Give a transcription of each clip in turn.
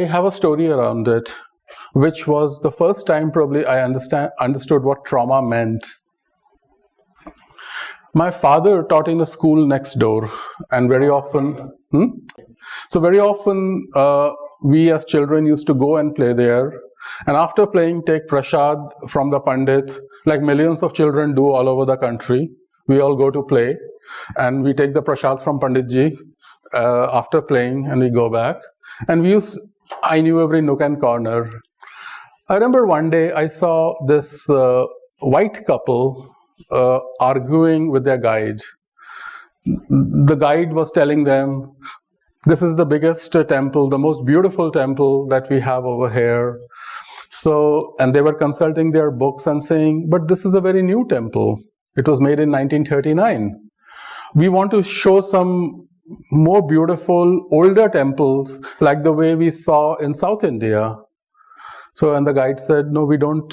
have a story around it, which was the first time probably I understood what trauma meant. My father taught in a school next door, and very often, we as children used to go and play there. And after playing, take prasad from the pandit, like millions of children do all over the country. We all go to play, and we take the prasad from Panditji after playing, and we go back. And I knew every nook and corner. I remember one day I saw this white couple arguing with their guide. The guide was telling them, this is the biggest temple, the most beautiful temple that we have over here. So, and they were consulting their books and saying, but this is a very new temple. It was made in 1939. We want to show some more beautiful, older temples like the way we saw in South India. So, and the guide said, no, we don't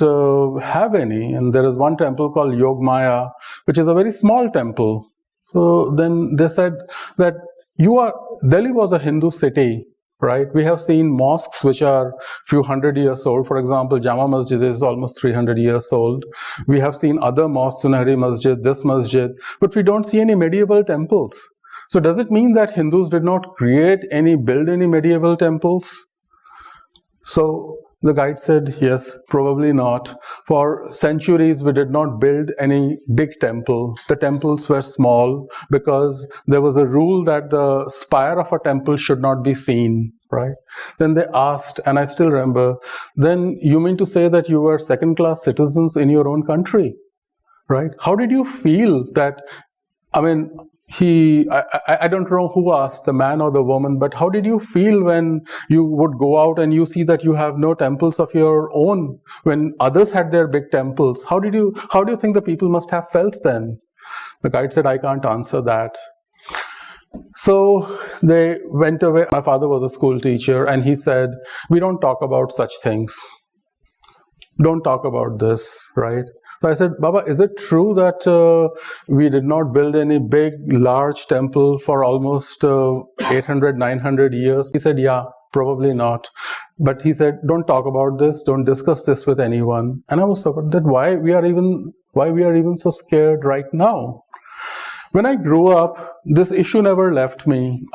have any. And there is one temple called Yogmaya, which is a very small temple. So then they said that Delhi was a Hindu city, right? We have seen mosques which are few hundred years old. For example, Jama Masjid is almost 300 years old. We have seen other mosques, Sunahri Masjid, this masjid, but we don't see any medieval temples. So does it mean that Hindus did not build any medieval temples? So the guide said, yes, probably not. For centuries, we did not build any big temple. The temples were small because there was a rule that the spire of a temple should not be seen, right? Then they asked, and I still remember, then you mean to say that you were second-class citizens in your own country, right? How did you feel that, I mean, I don't know who asked, the man or the woman, but how did you feel when you would go out and you see that you have no temples of your own, when others had their big temples? How do you think the people must have felt then? The guide said, I can't answer that. So they went away. My father was a school teacher, and he said, we don't talk about such things. Don't talk about this, right? So I said, Baba, is it true that we did not build any big, large temple for almost 800, 900 years? He said, yeah, probably not. But he said, don't talk about this, don't discuss this with anyone. And I was surprised that why we are even so scared right now. When I grew up, this issue never left me.